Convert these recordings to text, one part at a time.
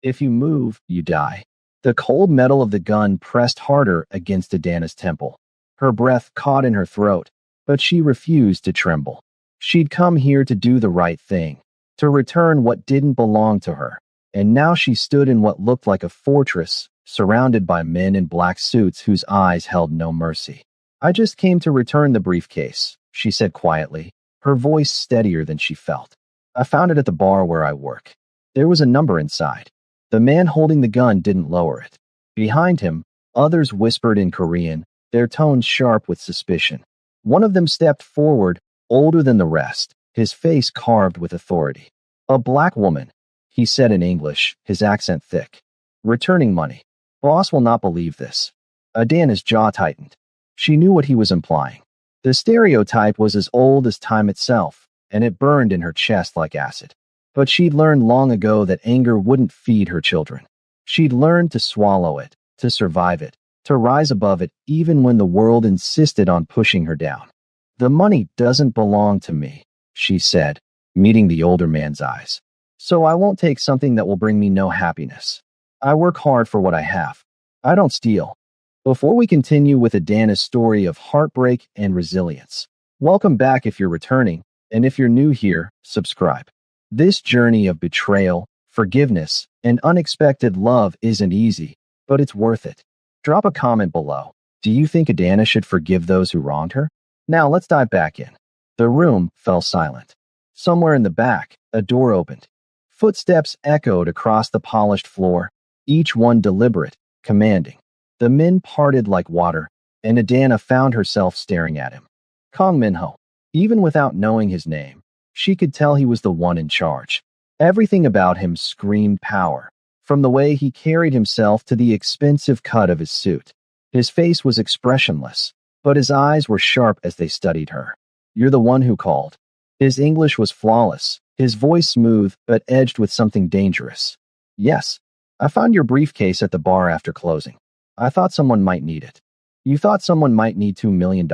If you move, you die. The cold metal of the gun pressed harder against Adana's temple. Her breath caught in her throat, but she refused to tremble. She'd come here to do the right thing, to return what didn't belong to her, and now she stood in what looked like a fortress, surrounded by men in black suits whose eyes held no mercy. "I just came to return the briefcase," she said quietly, her voice steadier than she felt. "I found it at the bar where I work." There was a number inside. The man holding the gun didn't lower it. Behind him, others whispered in Korean, their tones sharp with suspicion. One of them stepped forward, older than the rest, his face carved with authority. "A black woman," he said in English, his accent thick. "Returning money. Boss will not believe this." Adana's jaw tightened. She knew what he was implying. The stereotype was as old as time itself, and it burned in her chest like acid. But she'd learned long ago that anger wouldn't feed her children. She'd learned to swallow it, to survive it, to rise above it even when the world insisted on pushing her down. "The money doesn't belong to me," she said, meeting the older man's eyes. "So I won't take something that will bring me no happiness. I work hard for what I have. I don't steal." Before we continue with Adana's story of heartbreak and resilience, welcome back if you're returning, and if you're new here, subscribe. This journey of betrayal, forgiveness, and unexpected love isn't easy, but it's worth it. Drop a comment below. Do you think Adana should forgive those who wronged her? Now let's dive back in. The room fell silent. Somewhere in the back, a door opened. Footsteps echoed across the polished floor, each one deliberate, commanding. The men parted like water, and Adana found herself staring at him. Kong Minho. Even without knowing his name, she could tell he was the one in charge. Everything about him screamed power, from the way he carried himself to the expensive cut of his suit. His face was expressionless, but his eyes were sharp as they studied her. "You're the one who called." His English was flawless, his voice smooth but edged with something dangerous. "Yes, I found your briefcase at the bar after closing. I thought someone might need it." "You thought someone might need $2 million?"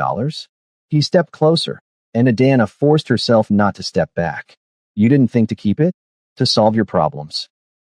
He stepped closer, and Adana forced herself not to step back. "You didn't think to keep it? To solve your problems?"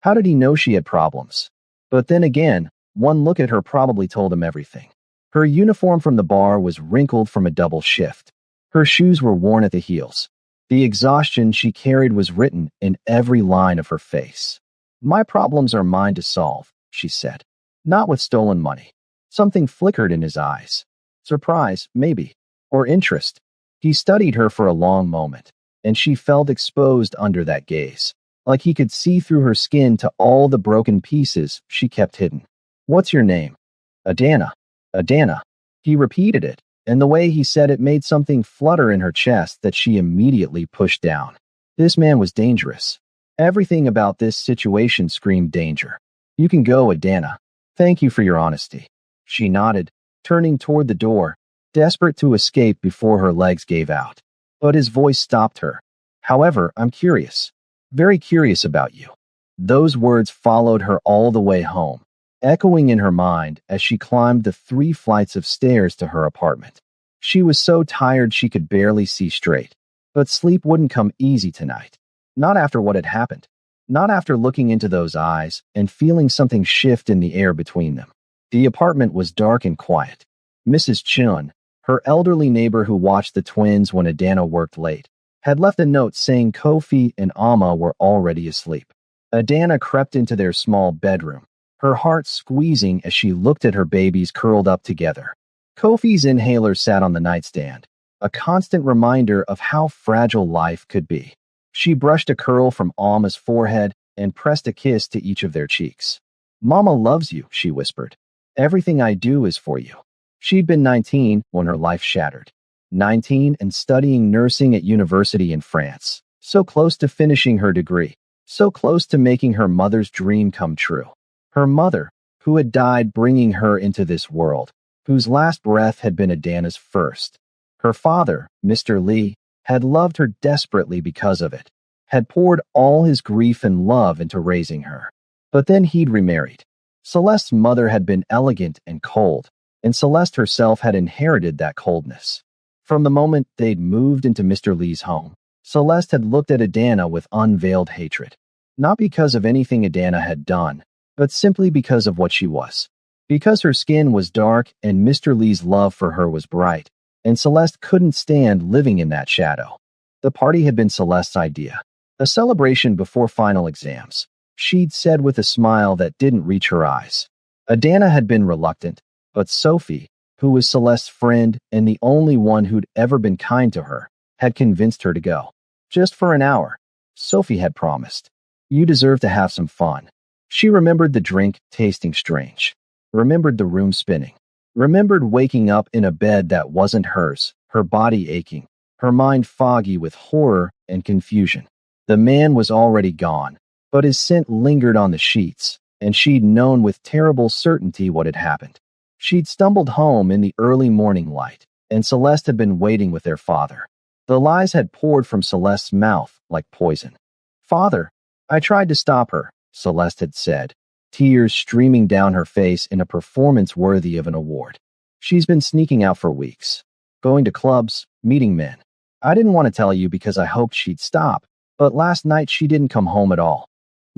How did he know she had problems? But then again, one look at her probably told him everything. Her uniform from the bar was wrinkled from a double shift. Her shoes were worn at the heels. The exhaustion she carried was written in every line of her face. "My problems are mine to solve," she said. "Not with stolen money." Something flickered in his eyes. Surprise, maybe. Or interest. He studied her for a long moment, and she felt exposed under that gaze, like he could see through her skin to all the broken pieces she kept hidden. "What's your name?" "Adana." "Adana." He repeated it, and the way he said it made something flutter in her chest that she immediately pushed down. This man was dangerous. Everything about this situation screamed danger. "You can go, Adana. Thank you for your honesty." She nodded, turning toward the door, desperate to escape before her legs gave out. But his voice stopped her. "However, I'm curious. Very curious about you." Those words followed her all the way home, echoing in her mind as she climbed the 3 flights of stairs to her apartment. She was so tired she could barely see straight. But sleep wouldn't come easy tonight. Not after what had happened. Not after looking into those eyes and feeling something shift in the air between them. The apartment was dark and quiet. Mrs. Chun, her elderly neighbor who watched the twins when Adana worked late, had left a note saying Kofi and Amma were already asleep. Adana crept into their small bedroom, her heart squeezing as she looked at her babies curled up together. Kofi's inhaler sat on the nightstand, a constant reminder of how fragile life could be. She brushed a curl from Amma's forehead and pressed a kiss to each of their cheeks. "Mama loves you," she whispered. "Everything I do is for you." She'd been 19 when her life shattered. 19 and studying nursing at university in France. So close to finishing her degree. So close to making her mother's dream come true. Her mother, who had died bringing her into this world, whose last breath had been Adana's first. Her father, Mr. Lee, had loved her desperately because of it, had poured all his grief and love into raising her. But then he'd remarried. Celeste's mother had been elegant and cold, and Celeste herself had inherited that coldness. From the moment they'd moved into Mr. Lee's home, Celeste had looked at Adana with unveiled hatred. Not because of anything Adana had done, but simply because of what she was. Because her skin was dark and Mr. Lee's love for her was bright, and Celeste couldn't stand living in that shadow. The party had been Celeste's idea. A celebration before final exams, she'd said with a smile that didn't reach her eyes. Adana had been reluctant, but Sophie, who was Celeste's friend and the only one who'd ever been kind to her, had convinced her to go. Just for an hour, Sophie had promised. You deserve to have some fun. She remembered the drink tasting strange, remembered the room spinning, remembered waking up in a bed that wasn't hers, her body aching, her mind foggy with horror and confusion. The man was already gone, but his scent lingered on the sheets, and she'd known with terrible certainty what had happened. She'd stumbled home in the early morning light, and Celeste had been waiting with their father. The lies had poured from Celeste's mouth like poison. Father, I tried to stop her, Celeste had said, tears streaming down her face in a performance worthy of an award. She's been sneaking out for weeks, going to clubs, meeting men. I didn't want to tell you because I hoped she'd stop, but last night she didn't come home at all.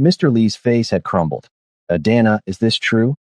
Mr. Lee's face had crumbled. Adana, is this true?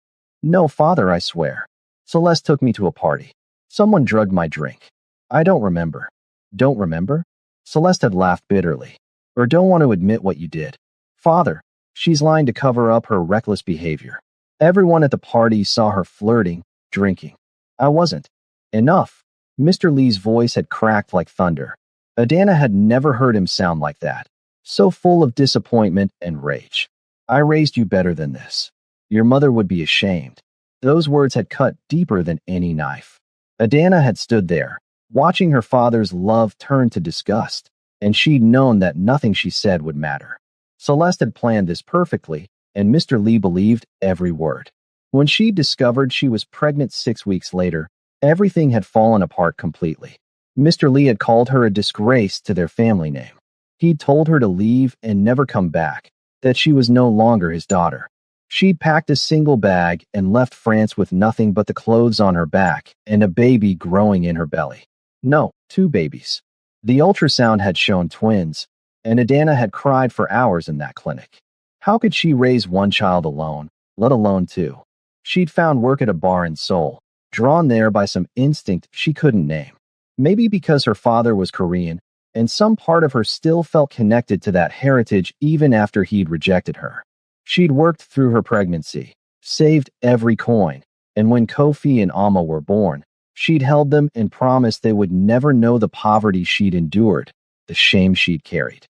No, father, I swear. Celeste took me to a party. Someone drugged my drink. I don't remember. Don't remember? Celeste had laughed bitterly. Or don't want to admit what you did. Father, she's lying to cover up her reckless behavior. Everyone at the party saw her flirting, drinking. I wasn't. Enough. Mr. Lee's voice had cracked like thunder. Adana had never heard him sound like that, so full of disappointment and rage. I raised you better than this. Your mother would be ashamed. Those words had cut deeper than any knife. Adana had stood there, watching her father's love turn to disgust, and she'd known that nothing she said would matter. Celeste had planned this perfectly, and Mr. Lee believed every word. When she discovered she was pregnant 6 weeks later, everything had fallen apart completely. Mr. Lee had called her a disgrace to their family name. He'd told her to leave and never come back, that she was no longer his daughter. She'd packed a single bag and left France with nothing but the clothes on her back and a baby growing in her belly. No, 2 babies. The ultrasound had shown twins, and Adana had cried for hours in that clinic. How could she raise one child alone, let alone 2? She'd found work at a bar in Seoul, drawn there by some instinct she couldn't name. Maybe because her father was Korean, and some part of her still felt connected to that heritage even after he'd rejected her. She'd worked through her pregnancy, saved every coin, and when Kofi and Amma were born, she'd held them and promised they would never know the poverty she'd endured, the shame she'd carried.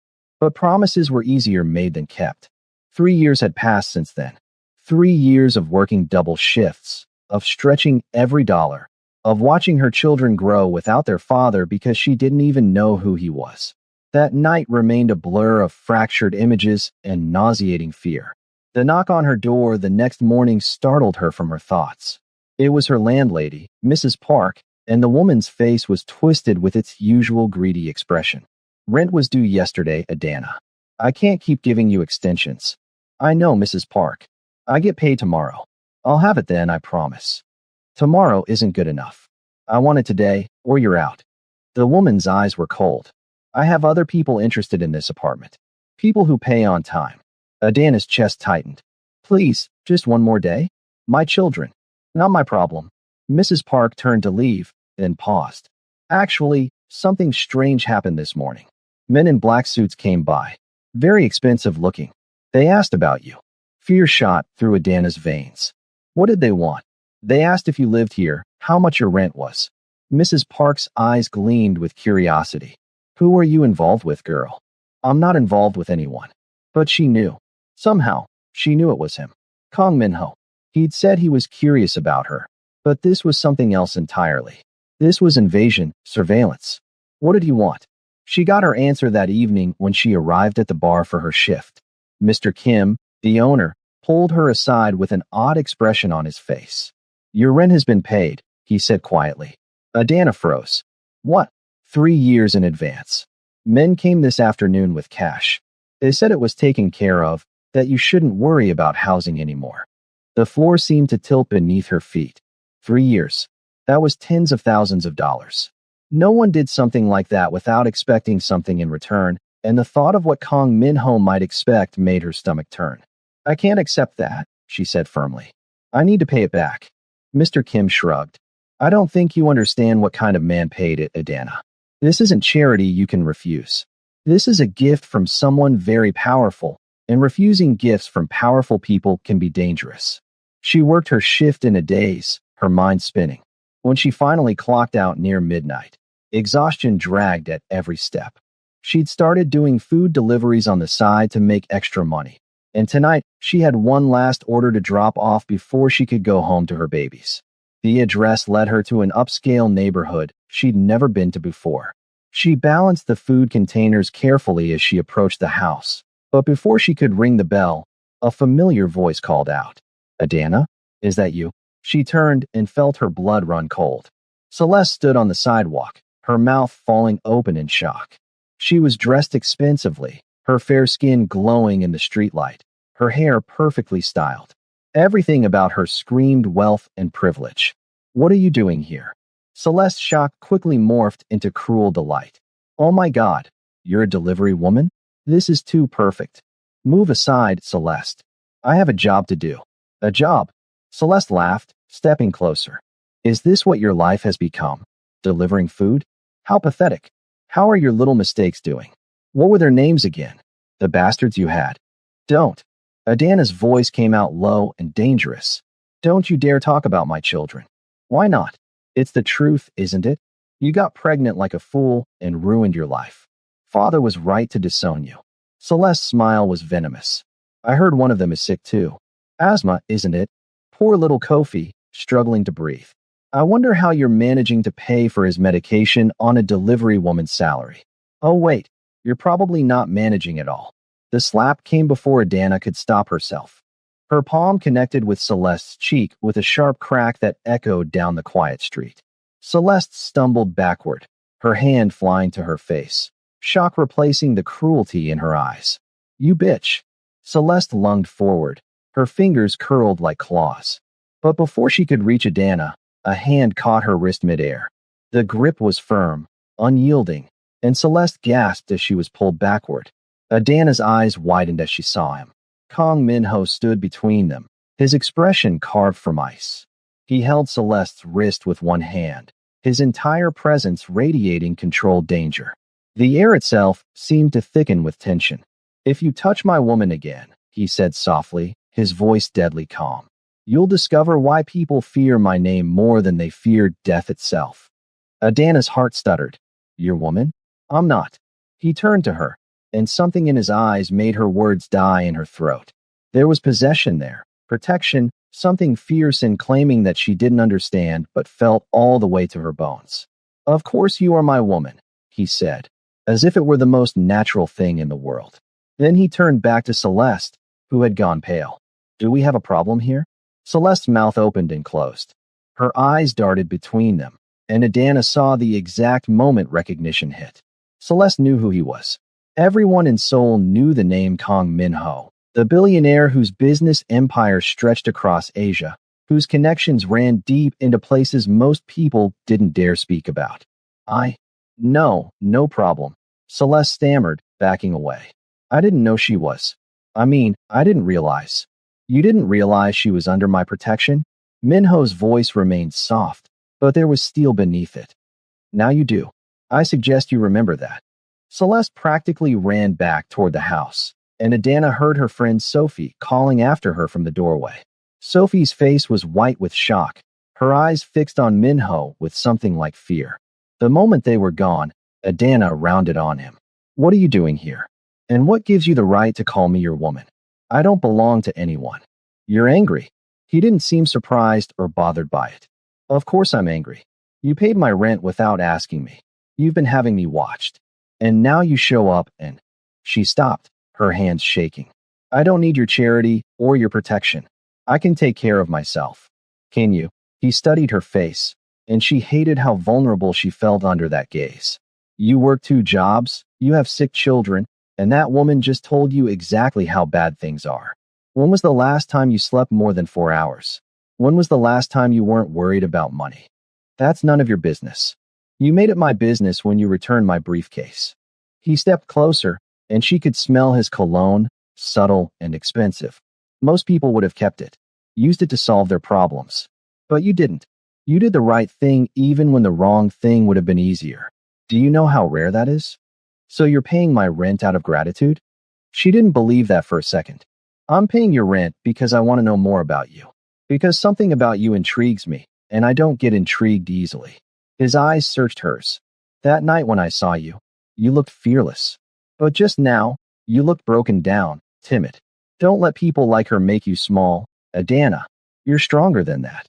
But promises were easier made than kept. 3 years had passed since then. 3 years of working double shifts, of stretching every dollar, of watching her children grow without their father because she didn't even know who he was. That night remained a blur of fractured images and nauseating fear. The knock on her door the next morning startled her from her thoughts. It was her landlady, Mrs. Park, and the woman's face was twisted with its usual greedy expression. Rent was due yesterday, Adana. I can't keep giving you extensions. I know, Mrs. Park. I get paid tomorrow. I'll have it then, I promise. Tomorrow isn't good enough. I want it today, or you're out. The woman's eyes were cold. I have other people interested in this apartment. People who pay on time. Adana's chest tightened. Please, just one more day? My children. Not my problem. Mrs. Park turned to leave, then paused. Actually, something strange happened this morning. Men in black suits came by. Very expensive looking. They asked about you. Fear shot through Adana's veins. What did they want? They asked if you lived here, how much your rent was. Mrs. Park's eyes gleamed with curiosity. Who are you involved with, girl? I'm not involved with anyone. But she knew. Somehow, she knew it was him. Kong Minho. He'd said he was curious about her. But this was something else entirely. This was invasion, surveillance. What did he want? She got her answer that evening when she arrived at the bar for her shift. Mr. Kim, the owner, pulled her aside with an odd expression on his face. Your rent has been paid, he said quietly. Adana froze. What? 3 years in advance. Men came this afternoon with cash. They said it was taken care of, that you shouldn't worry about housing anymore. The floor seemed to tilt beneath her feet. 3 years. That was tens of thousands of dollars. No one did something like that without expecting something in return, and the thought of what Kong Minho might expect made her stomach turn. I can't accept that, she said firmly. I need to pay it back. Mr. Kim shrugged. I don't think you understand what kind of man paid it, Adana. This isn't charity you can refuse. This is a gift from someone very powerful, and refusing gifts from powerful people can be dangerous. She worked her shift in a daze, her mind spinning. When she finally clocked out near midnight, exhaustion dragged at every step. She'd started doing food deliveries on the side to make extra money, and tonight she had one last order to drop off before she could go home to her babies. The address led her to an upscale neighborhood she'd never been to before. She balanced the food containers carefully as she approached the house, but before she could ring the bell, a familiar voice called out. Adana, is that you? She turned and felt her blood run cold. Celeste stood on the sidewalk, her mouth falling open in shock. She was dressed expensively, her fair skin glowing in the streetlight, her hair perfectly styled. Everything about her screamed wealth and privilege. What are you doing here? Celeste's shock quickly morphed into cruel delight. Oh my God, you're a delivery woman? This is too perfect. Move aside, Celeste. I have a job to do. A job? Celeste laughed, stepping closer. Is this what your life has become? Delivering food? How pathetic. How are your little mistakes doing? What were their names again? The bastards you had. Don't. Adana's voice came out low and dangerous. Don't you dare talk about my children. Why not? It's the truth, isn't it? You got pregnant like a fool and ruined your life. Father was right to disown you. Celeste's smile was venomous. I heard one of them is sick too. Asthma, isn't it? Poor little Kofi, struggling to breathe. I wonder how you're managing to pay for his medication on a delivery woman's salary. Oh wait, you're probably not managing at all. The slap came before Adana could stop herself. Her palm connected with Celeste's cheek with a sharp crack that echoed down the quiet street. Celeste stumbled backward, her hand flying to her face, shock replacing the cruelty in her eyes. You bitch. Celeste lunged forward, her fingers curled like claws. But before she could reach Adana, a hand caught her wrist midair. The grip was firm, unyielding, and Celeste gasped as she was pulled backward. Adana's eyes widened as she saw him. Kong Minho stood between them, his expression carved from ice. He held Celeste's wrist with one hand, his entire presence radiating controlled danger. The air itself seemed to thicken with tension. If you touch my woman again, he said softly, his voice deadly calm, you'll discover why people fear my name more than they fear death itself. Adana's heart stuttered. Your woman? I'm not. He turned to her, and something in his eyes made her words die in her throat. There was possession there, protection, something fierce in claiming that she didn't understand but felt all the way to her bones. Of course you are my woman, he said, as if it were the most natural thing in the world. Then he turned back to Celeste, who had gone pale. Do we have a problem here? Celeste's mouth opened and closed. Her eyes darted between them, and Adana saw the exact moment recognition hit. Celeste knew who he was. Everyone in Seoul knew the name Kong Minho, the billionaire whose business empire stretched across Asia, whose connections ran deep into places most people didn't dare speak about. No problem. Celeste stammered, backing away. I didn't know she was. I didn't realize. You didn't realize she was under my protection? Minho's voice remained soft, but there was steel beneath it. Now you do. I suggest you remember that. Celeste practically ran back toward the house, and Adana heard her friend Sophie calling after her from the doorway. Sophie's face was white with shock, her eyes fixed on Minho with something like fear. The moment they were gone, Adana rounded on him. What are you doing here? And what gives you the right to call me your woman? I don't belong to anyone. You're angry. He didn't seem surprised or bothered by it. Of course I'm angry. You paid my rent without asking me. You've been having me watched. And now you show up and... She stopped, her hands shaking. I don't need your charity or your protection. I can take care of myself. Can you? He studied her face, and she hated how vulnerable she felt under that gaze. You work 2 jobs, you have sick children, and that woman just told you exactly how bad things are. When was the last time you slept more than 4 hours? When was the last time you weren't worried about money? That's none of your business. You made it my business when you returned my briefcase. He stepped closer, and she could smell his cologne, subtle and expensive. Most people would have kept it, used it to solve their problems. But you didn't. You did the right thing even when the wrong thing would have been easier. Do you know how rare that is? So you're paying my rent out of gratitude? She didn't believe that for a second. I'm paying your rent because I want to know more about you. Because something about you intrigues me, and I don't get intrigued easily. His eyes searched hers. That night when I saw you, you looked fearless. But just now, you looked broken down, timid. Don't let people like her make you small, Adana. You're stronger than that.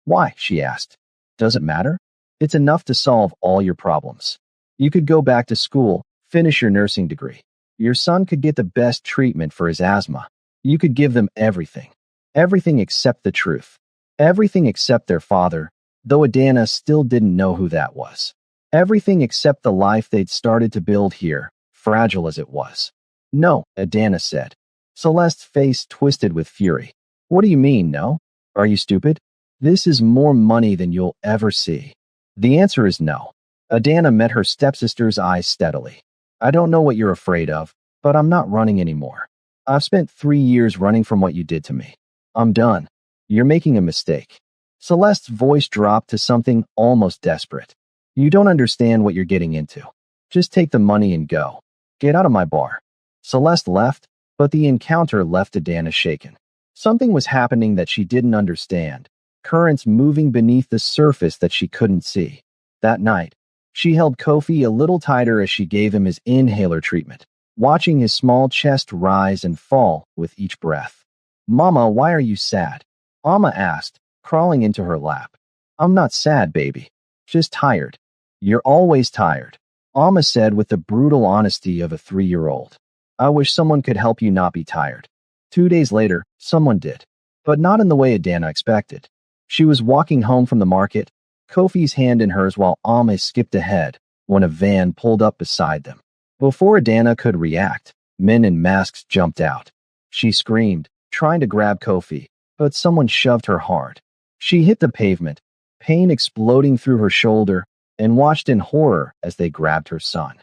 Why? She asked. Does it matter? It's enough to solve all your problems. You could go back to school, finish your nursing degree. Your son could get the best treatment for his asthma. You could give them everything. Everything except the truth. Everything except their father, though Adana still didn't know who that was. Everything except the life they'd started to build here, fragile as it was. No, Adana said. Celeste's face twisted with fury. What do you mean, no? Are you stupid? This is more money than you'll ever see. The answer is no. Adana met her stepsister's eyes steadily. I don't know what you're afraid of, but I'm not running anymore. I've spent 3 years running from what you did to me. I'm done. You're making a mistake. Celeste's voice dropped to something almost desperate. You don't understand what you're getting into. Just take the money and go. Get out of my bar. Celeste left, but the encounter left Adana shaken. Something was happening that she didn't understand. Currents moving beneath the surface that she couldn't see. That night, she held Kofi a little tighter as she gave him his inhaler treatment, watching his small chest rise and fall with each breath. Mama, why are you sad? Amma asked, crawling into her lap. I'm not sad, baby. Just tired. You're always tired, Amma said with the brutal honesty of a 3-year-old. I wish someone could help you not be tired. 2 days later, someone did. But not in the way Adana expected. She was walking home from the market, Kofi's hand in hers while Amma skipped ahead, when a van pulled up beside them. Before Adana could react, men in masks jumped out. She screamed, trying to grab Kofi, but someone shoved her hard. She hit the pavement, pain exploding through her shoulder, and watched in horror as they grabbed her son.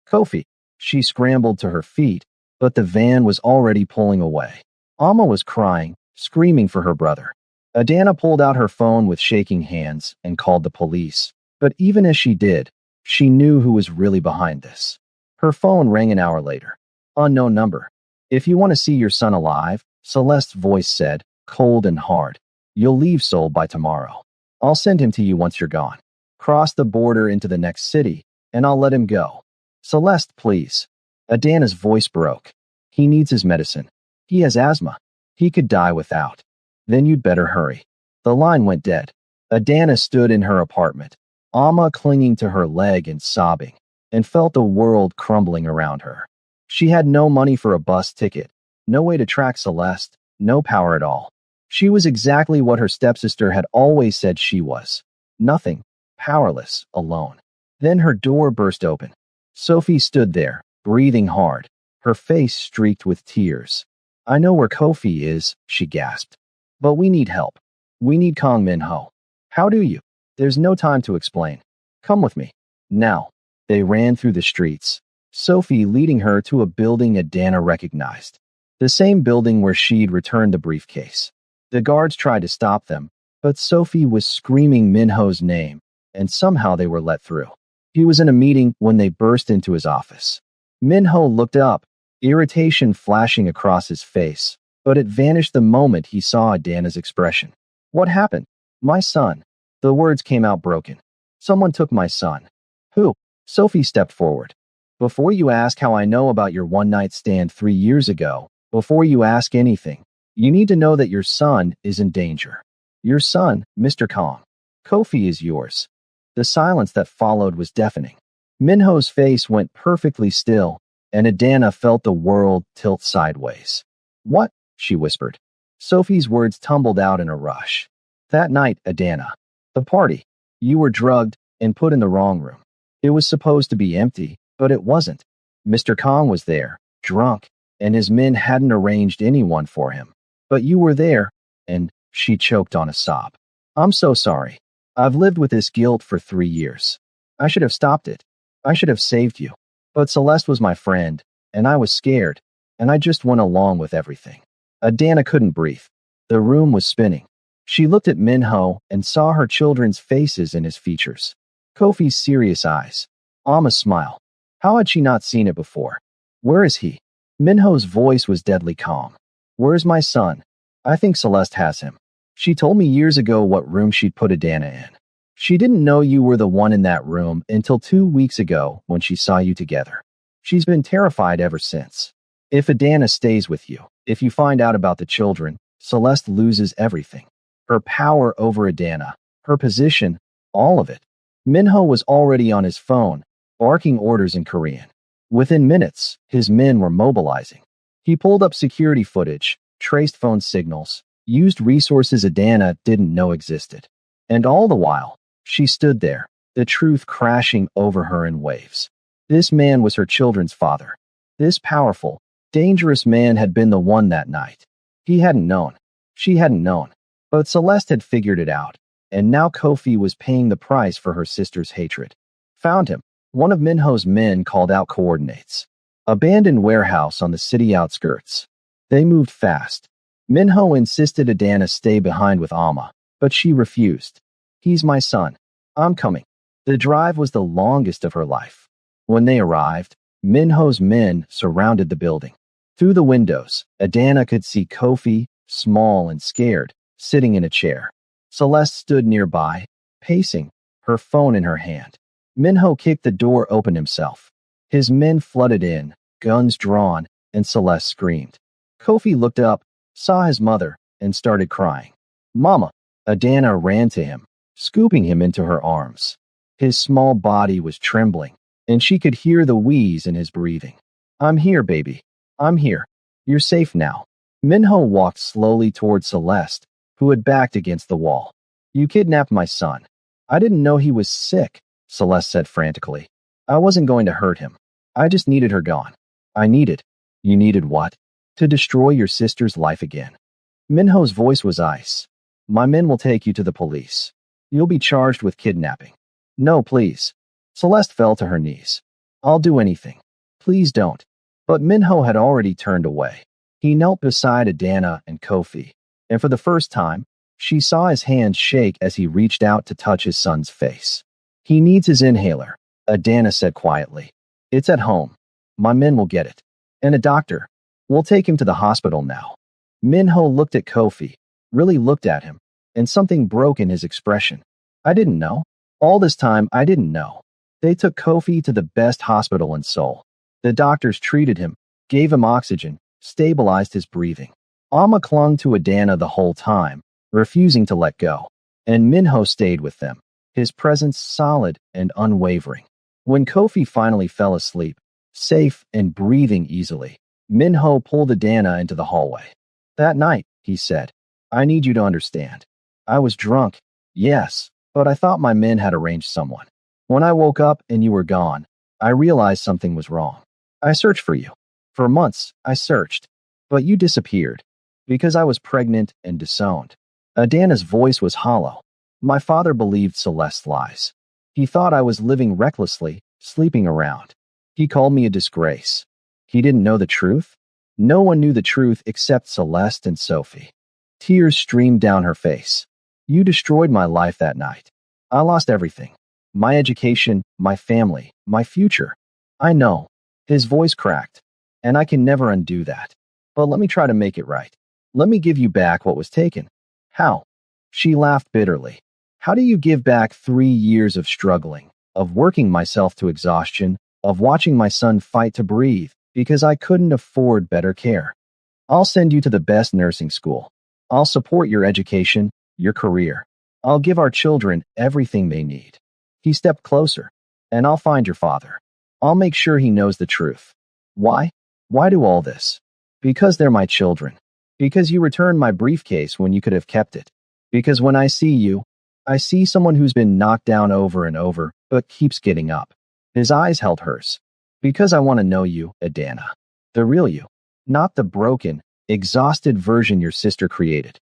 Kofi. She scrambled to her feet, but the van was already pulling away. Amma was crying, screaming for her brother. Adana pulled out her phone with shaking hands and called the police. But even as she did, she knew who was really behind this. Her phone rang an hour later. Unknown number. If you want to see your son alive, Celeste's voice said, cold and hard. You'll leave Seoul by tomorrow. I'll send him to you once you're gone. Cross the border into the next city, and I'll let him go. Celeste, please. Adana's voice broke. He needs his medicine. He has asthma. He could die without. Then you'd better hurry. The line went dead. Adana stood in her apartment, Amma clinging to her leg and sobbing, and felt the world crumbling around her. She had no money for a bus ticket, no way to track Celeste, no power at all. She was exactly what her stepsister had always said she was. Nothing, powerless, alone. Then her door burst open. Sophie stood there, breathing hard, her face streaked with tears. I know where Kofi is, she gasped. But we need help. We need Kong Min-ho. How do you? There's no time to explain. Come with me. Now. They ran through the streets, Sophie leading her to a building Adana recognized. The same building where she'd returned the briefcase. The guards tried to stop them, but Sophie was screaming Min-ho's name, and somehow they were let through. He was in a meeting when they burst into his office. Min-ho looked up, irritation flashing across his face, but it vanished the moment he saw Adana's expression. What happened? My son. The words came out broken. Someone took my son. Who? Sophie stepped forward. Before you ask how I know about your one-night stand 3 years ago, before you ask anything, you need to know that your son is in danger. Your son, Mr. Kong. Kofi is yours. The silence that followed was deafening. Min-ho's face went perfectly still, and Adana felt the world tilt sideways. What? She whispered. Sophie's words tumbled out in a rush. That night, Adana. The party. You were drugged and put in the wrong room. It was supposed to be empty, but it wasn't. Mr. Kong was there, drunk, and his men hadn't arranged anyone for him. But you were there, and she choked on a sob. I'm so sorry. I've lived with this guilt for 3 years. I should have stopped it. I should have saved you. But Celeste was my friend, and I was scared, and I just went along with everything. Adana couldn't breathe. The room was spinning. She looked at Minho and saw her children's faces in his features. Kofi's serious eyes. Alma's smile. How had she not seen it before? Where is he? Minho's voice was deadly calm. Where's my son? I think Celeste has him. She told me years ago what room she'd put Adana in. She didn't know you were the one in that room until 2 weeks ago when she saw you together. She's been terrified ever since. If Adana stays with you, if you find out about the children, Celeste loses everything. Her power over Adana, her position, all of it. Minho was already on his phone, barking orders in Korean. Within minutes, his men were mobilizing. He pulled up security footage, traced phone signals, used resources Adana didn't know existed. And all the while, she stood there, the truth crashing over her in waves. This man was her children's father. This powerful, dangerous man had been the one that night. He hadn't known. She hadn't known. But Celeste had figured it out, and now Kofi was paying the price for her sister's hatred. Found him. One of Minho's men called out coordinates. Abandoned warehouse on the city outskirts. They moved fast. Minho insisted Adana stay behind with Alma, but she refused. He's my son. I'm coming. The drive was the longest of her life. When they arrived, Minho's men surrounded the building. Through the windows, Adana could see Kofi, small and scared, sitting in a chair. Celeste stood nearby, pacing, her phone in her hand. Minho kicked the door open himself. His men flooded in, guns drawn, and Celeste screamed. Kofi looked up, saw his mother, and started crying. Mama! Adana ran to him, scooping him into her arms. His small body was trembling, and she could hear the wheeze in his breathing. I'm here, baby. I'm here. You're safe now. Minho walked slowly toward Celeste, who had backed against the wall. You kidnapped my son. I didn't know he was sick, Celeste said frantically. I wasn't going to hurt him. I just needed her gone. You needed what? To destroy your sister's life again. Minho's voice was ice. My men will take you to the police. You'll be charged with kidnapping. No, please. Celeste fell to her knees. I'll do anything. Please don't. But Minho had already turned away. He knelt beside Adana and Kofi, and for the first time, she saw his hands shake as he reached out to touch his son's face. He needs his inhaler, Adana said quietly. It's at home. My men will get it. And a doctor. We'll take him to the hospital now. Minho looked at Kofi, really looked at him, and something broke in his expression. I didn't know. All this time, I didn't know. They took Kofi to the best hospital in Seoul. The doctors treated him, gave him oxygen, stabilized his breathing. Alma clung to Adana the whole time, refusing to let go, and Minho stayed with them, his presence solid and unwavering. When Kofi finally fell asleep, safe and breathing easily, Minho pulled Adana into the hallway. That night, he said, I need you to understand. I was drunk, yes, but I thought my men had arranged someone. When I woke up and you were gone, I realized something was wrong. I searched for you. For months, I searched, but you disappeared because I was pregnant and disowned. Adana's voice was hollow. My father believed Celeste's lies. He thought I was living recklessly, sleeping around. He called me a disgrace. He didn't know the truth. No one knew the truth except Celeste and Sophie. Tears streamed down her face. You destroyed my life that night. I lost everything. My education, my family, my future. I know. His voice cracked. And I can never undo that. But let me try to make it right. Let me give you back what was taken. How? She laughed bitterly. How do you give back 3 years of struggling, of working myself to exhaustion, of watching my son fight to breathe because I couldn't afford better care? I'll send you to the best nursing school. I'll support your education, your career. I'll give our children everything they need. He stepped closer. And I'll find your father. I'll make sure he knows the truth. Why? Why do all this? Because they're my children. Because you returned my briefcase when you could have kept it. Because when I see you, I see someone who's been knocked down over and over, but keeps getting up. His eyes held hers. Because I want to know you, Adana. The real you. Not the broken, exhausted version your sister created.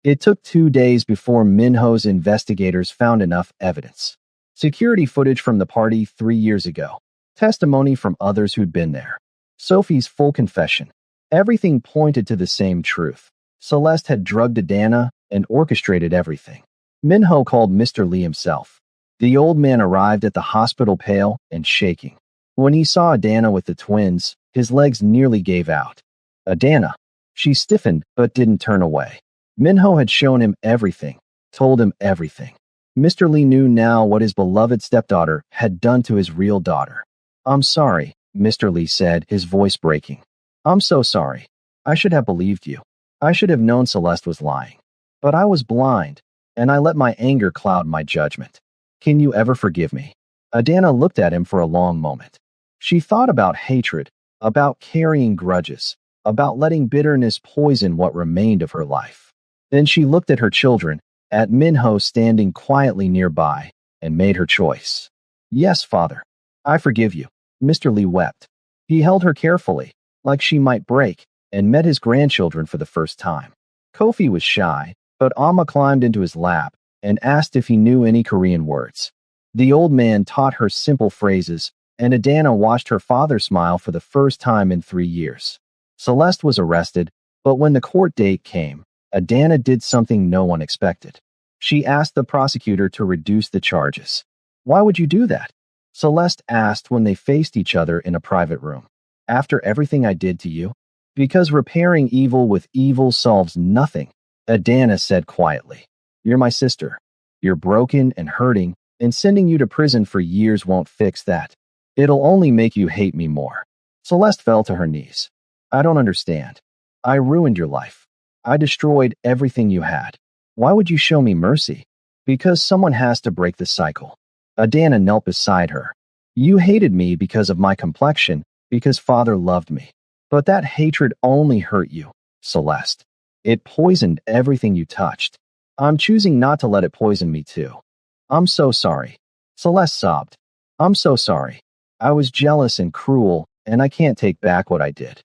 It took 2 days before Minho's investigators found enough evidence. Security footage from the party 3 years ago. Testimony from others who'd been there. Sophie's full confession. Everything pointed to the same truth. Celeste had drugged Adana and orchestrated everything. Minho called Mr. Lee himself. The old man arrived at the hospital pale and shaking. When he saw Adana with the twins, his legs nearly gave out. Adana. She stiffened but didn't turn away. Minho had shown him everything, told him everything. Mr. Lee knew now what his beloved stepdaughter had done to his real daughter. I'm sorry, Mr. Lee said, his voice breaking. I'm so sorry. I should have believed you. I should have known Celeste was lying. But I was blind, and I let my anger cloud my judgment. Can you ever forgive me? Adana looked at him for a long moment. She thought about hatred, about carrying grudges, about letting bitterness poison what remained of her life. Then she looked at her children, at Minho standing quietly nearby, and made her choice. Yes, father. I forgive you. Mr. Lee wept. He held her carefully, like she might break, and met his grandchildren for the first time. Kofi was shy, but Amma climbed into his lap and asked if he knew any Korean words. The old man taught her simple phrases, and Adana watched her father smile for the first time in 3 years. Celeste was arrested, but when the court date came, Adana did something no one expected. She asked the prosecutor to reduce the charges. Why would you do that? Celeste asked when they faced each other in a private room. After everything I did to you? Because repairing evil with evil solves nothing, Adana said quietly. You're my sister. You're broken and hurting, and sending you to prison for years won't fix that. It'll only make you hate me more. Celeste fell to her knees. I don't understand. I ruined your life. I destroyed everything you had. Why would you show me mercy? Because someone has to break the cycle. Adana knelt beside her. You hated me because of my complexion, because father loved me. But that hatred only hurt you, Celeste. It poisoned everything you touched. I'm choosing not to let it poison me too. I'm so sorry. Celeste sobbed. I'm so sorry. I was jealous and cruel, and I can't take back what I did.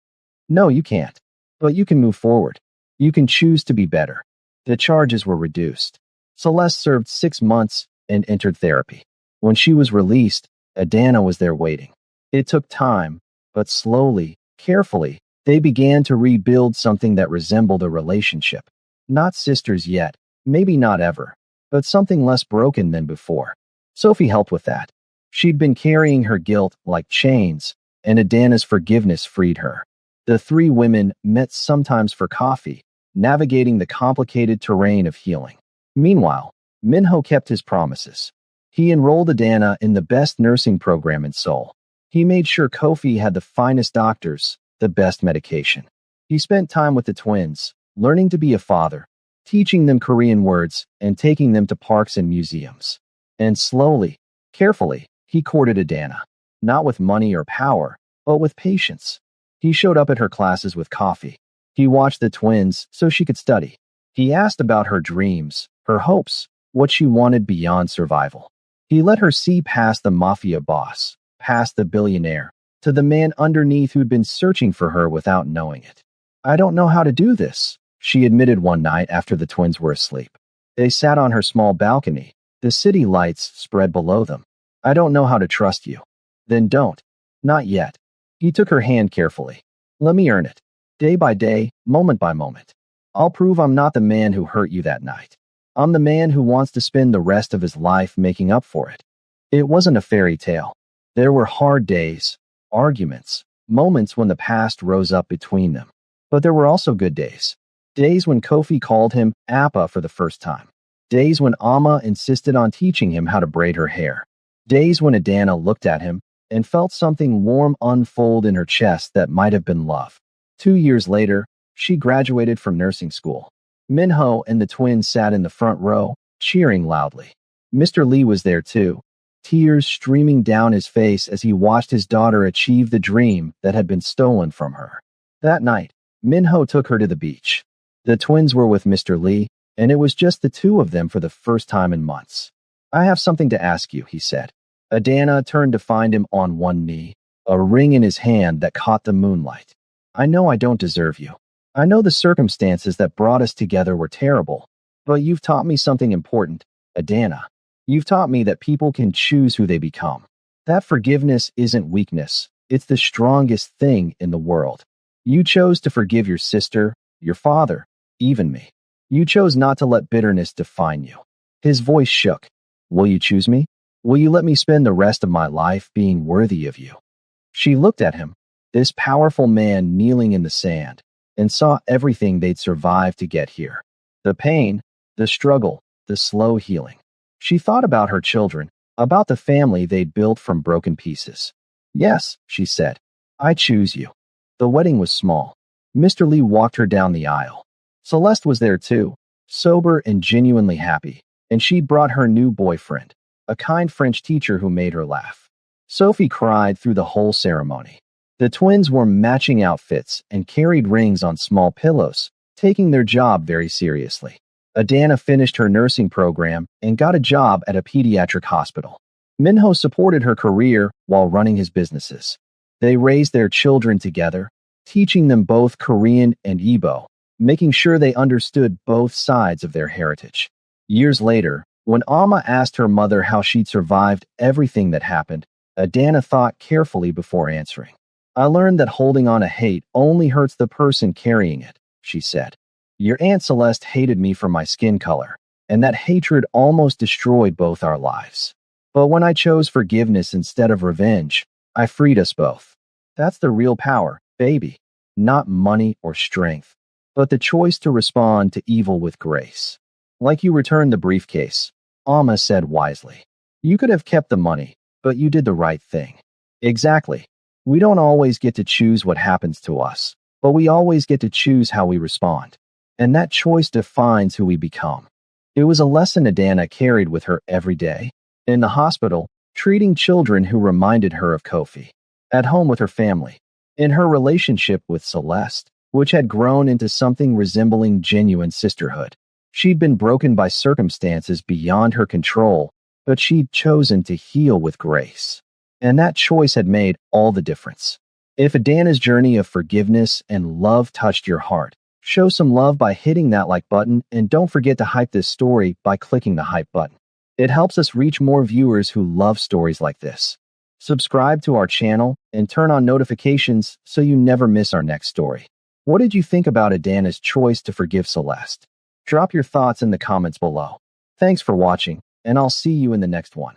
No, you can't. But you can move forward. You can choose to be better. The charges were reduced. Celeste served 6 months and entered therapy. When she was released, Adana was there waiting. It took time, but slowly, carefully, they began to rebuild something that resembled a relationship. Not sisters yet, maybe not ever, but something less broken than before. Sophie helped with that. She'd been carrying her guilt like chains, and Adana's forgiveness freed her. The 3 women met sometimes for coffee, navigating the complicated terrain of healing. Meanwhile, Minho kept his promises. He enrolled Adana in the best nursing program in Seoul. He made sure Kofi had the finest doctors, the best medication. He spent time with the twins, learning to be a father, teaching them Korean words, and taking them to parks and museums. And slowly, carefully, he courted Adana. Not with money or power, but with patience. He showed up at her classes with coffee. He watched the twins so she could study. He asked about her dreams, her hopes, what she wanted beyond survival. He let her see past the Mafia boss, past the billionaire, to the man underneath who'd been searching for her without knowing it. I don't know how to do this, she admitted one night after the twins were asleep. They sat on her small balcony, the city lights spread below them. I don't know how to trust you. Then don't. Not yet. He took her hand carefully. Let me earn it. Day by day, moment by moment. I'll prove I'm not the man who hurt you that night. I'm the man who wants to spend the rest of his life making up for it. It wasn't a fairy tale. There were hard days, arguments, moments when the past rose up between them. But there were also good days. Days when Kofi called him Appa for the first time. Days when Amma insisted on teaching him how to braid her hair. Days when Adana looked at him and felt something warm unfold in her chest that might have been love. 2 years later, she graduated from nursing school. Minho and the twins sat in the front row, cheering loudly. Mr. Lee was there too, tears streaming down his face as he watched his daughter achieve the dream that had been stolen from her. That night, Minho took her to the beach. The twins were with Mr. Lee, and it was just the 2 of them for the first time in months. I have something to ask you, he said. Adana turned to find him on one knee, a ring in his hand that caught the moonlight. I know I don't deserve you. I know the circumstances that brought us together were terrible, but you've taught me something important, Adana. You've taught me that people can choose who they become. That forgiveness isn't weakness, It's the strongest thing in the world. You chose to forgive your sister, your father, even me. You chose not to let bitterness define you. His voice shook. Will you choose me? Will you let me spend the rest of my life being worthy of you? She looked at him, this powerful man kneeling in the sand, and saw everything they'd survived to get here. The pain, the struggle, the slow healing. She thought about her children, about the family they'd built from broken pieces. Yes, she said, I choose you. The wedding was small. Mr. Lee walked her down the aisle. Celeste was there too, sober and genuinely happy, and she'd brought her new boyfriend, a kind French teacher who made her laugh. Sophie cried through the whole ceremony. The twins wore matching outfits and carried rings on small pillows, taking their job very seriously. Adana finished her nursing program and got a job at a pediatric hospital. Minho supported her career while running his businesses. They raised their children together, teaching them both Korean and Igbo, making sure they understood both sides of their heritage. Years later, when Alma asked her mother how she'd survived everything that happened, Adana thought carefully before answering. I learned that holding on to hate only hurts the person carrying it, she said. Your Aunt Celeste hated me for my skin color, and that hatred almost destroyed both our lives. But when I chose forgiveness instead of revenge, I freed us both. That's the real power, baby. Not money or strength, but the choice to respond to evil with grace. Like you returned the briefcase, Alma said wisely. You could have kept the money, but you did the right thing. Exactly. We don't always get to choose what happens to us, but we always get to choose how we respond. And that choice defines who we become. It was a lesson Adana carried with her every day. In the hospital, treating children who reminded her of Kofi. At home with her family. In her relationship with Celeste, which had grown into something resembling genuine sisterhood. She'd been broken by circumstances beyond her control, but she'd chosen to heal with grace. And that choice had made all the difference. If Adana's journey of forgiveness and love touched your heart, show some love by hitting that like button, and don't forget to hype this story by clicking the hype button. It helps us reach more viewers who love stories like this. Subscribe to our channel and turn on notifications so you never miss our next story. What did you think about Adana's choice to forgive Celeste? Drop your thoughts in the comments below. Thanks for watching, and I'll see you in the next one.